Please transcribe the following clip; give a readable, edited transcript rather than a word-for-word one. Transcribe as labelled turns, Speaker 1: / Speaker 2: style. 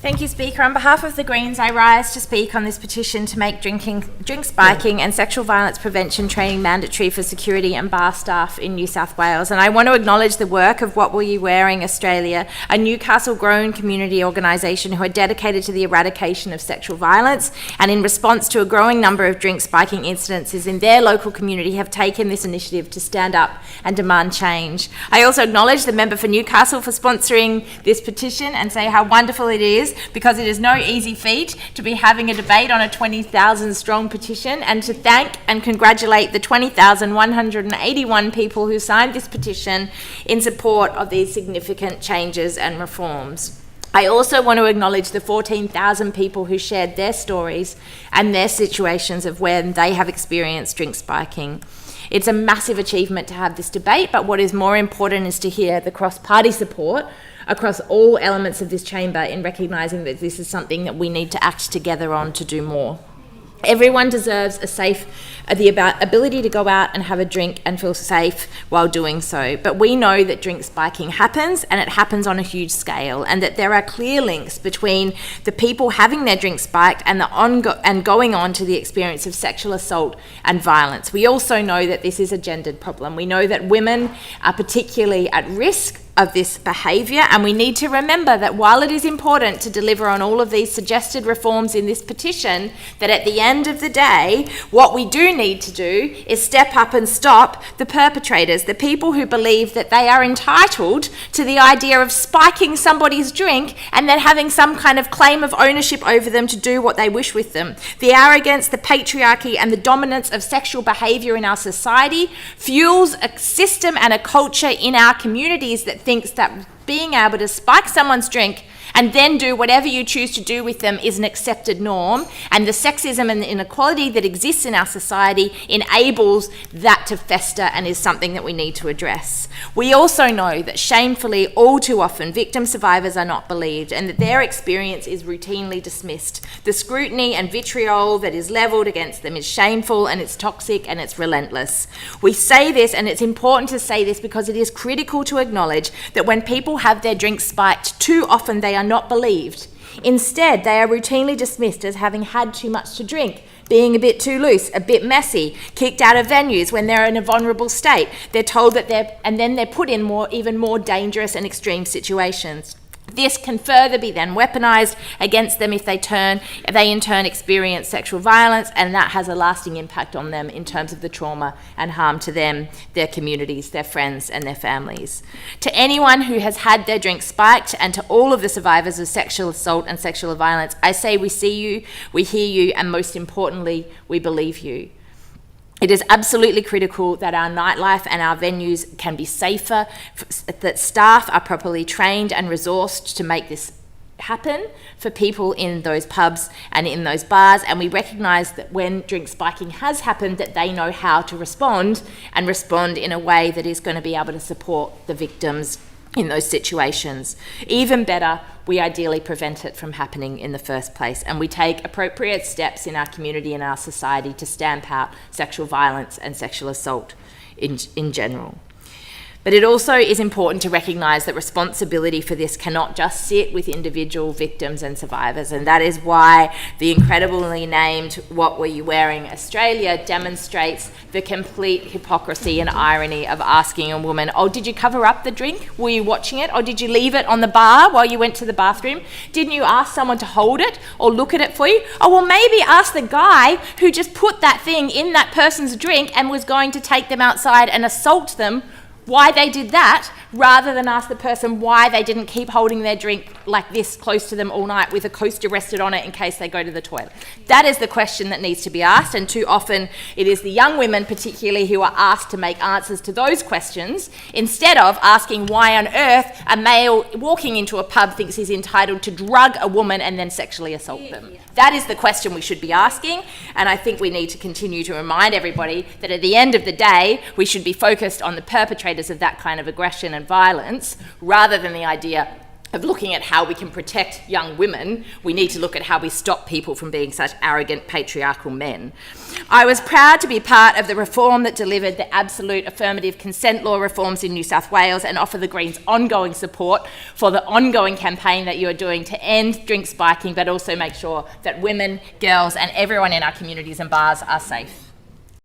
Speaker 1: Thank you, Speaker. On behalf of the Greens, I rise to speak on this petition to make drink spiking and sexual violence prevention training mandatory for security and bar staff in New South Wales. And I want to acknowledge the work of What Were You Wearing Australia, a Newcastle-grown community organisation who are dedicated to the eradication of sexual violence, and in response to a growing number of drink spiking incidences in their local community have taken this initiative to stand up and demand change. I also acknowledge the member for Newcastle for sponsoring this petition and say how wonderful it is, because it is no easy feat to be having a debate on a 20,000 strong petition, and to thank and congratulate the 20,181 people who signed this petition in support of these significant changes and reforms. I also want to acknowledge the 14,000 people who shared their stories and their situations of when they have experienced drink spiking. It's a massive achievement to have this debate, but what is more important is to hear the cross-party support across all elements of this chamber in recognising that this is something that we need to act together on to do more. Everyone deserves the ability to go out and have a drink and feel safe while doing so. But we know that drink spiking happens, and it happens on a huge scale, and that there are clear links between the people having their drink spiked and going on to the experience of sexual assault and violence. We also know that this is a gendered problem. We know that women are particularly at risk of this behaviour, and we need to remember that while it is important to deliver on all of these suggested reforms in this petition, that at the end of the day, what we do need to do is step up and stop the perpetrators, the people who believe that they are entitled to the idea of spiking somebody's drink and then having some kind of claim of ownership over them to do what they wish with them. The arrogance, the patriarchy, and the dominance of sexual behaviour in our society fuels a system and a culture in our communities that thinks that being able to spike someone's drink and then do whatever you choose to do with them is an accepted norm, and the sexism and the inequality that exists in our society enables that to fester and is something that we need to address. We also know that shamefully, all too often, victim survivors are not believed and that their experience is routinely dismissed. The scrutiny and vitriol that is levelled against them is shameful, and it's toxic, and it's relentless. We say this, and it's important to say this because it is critical to acknowledge that when people have their drinks spiked, too often they are not believed. Instead, they are routinely dismissed as having had too much to drink, being a bit too loose, a bit messy, kicked out of venues when they're in a vulnerable state. They're told that they're put in even more dangerous and extreme situations. This can further be then weaponised against them if they in turn experience sexual violence, and that has a lasting impact on them in terms of the trauma and harm to them, their communities, their friends and their families. To anyone who has had their drink spiked, and to all of the survivors of sexual assault and sexual violence, I say we see you, we hear you, and most importantly, we believe you. It is absolutely critical that our nightlife and our venues can be safer, that staff are properly trained and resourced to make this happen for people in those pubs and in those bars, and we recognise that when drink spiking has happened, that they know how to respond, and respond in a way that is going to be able to support the victims in those situations. Even better, we ideally prevent it from happening in the first place, and we take appropriate steps in our community and our society to stamp out sexual violence and sexual assault in general. But it also is important to recognise that responsibility for this cannot just sit with individual victims and survivors, and that is why the incredibly named What Were You Wearing Australia demonstrates the complete hypocrisy and irony of asking a woman, oh, did you cover up the drink? Were you watching it? Or did you leave it on the bar while you went to the bathroom? Didn't you ask someone to hold it or look at it for you? Oh, well, maybe ask the guy who just put that thing in that person's drink and was going to take them outside and assault them why they did that, rather than ask the person why they didn't keep holding their drink like this close to them all night with a coaster rested on it in case they go to the toilet. That is the question that needs to be asked, and too often it is the young women particularly who are asked to make answers to those questions instead of asking why on earth a male walking into a pub thinks he's entitled to drug a woman and then sexually assault them. That is the question we should be asking, and I think we need to continue to remind everybody that at the end of the day, we should be focused on the perpetrators of that kind of aggression and violence rather than the idea of looking at how we can protect young women, we need to look at how we stop people from being such arrogant patriarchal men. I was proud to be part of the reform that delivered the absolute affirmative consent law reforms in New South Wales and offer the Greens ongoing support for the ongoing campaign that you are doing to end drink spiking, but also make sure that women, girls and everyone in our communities and bars are safe.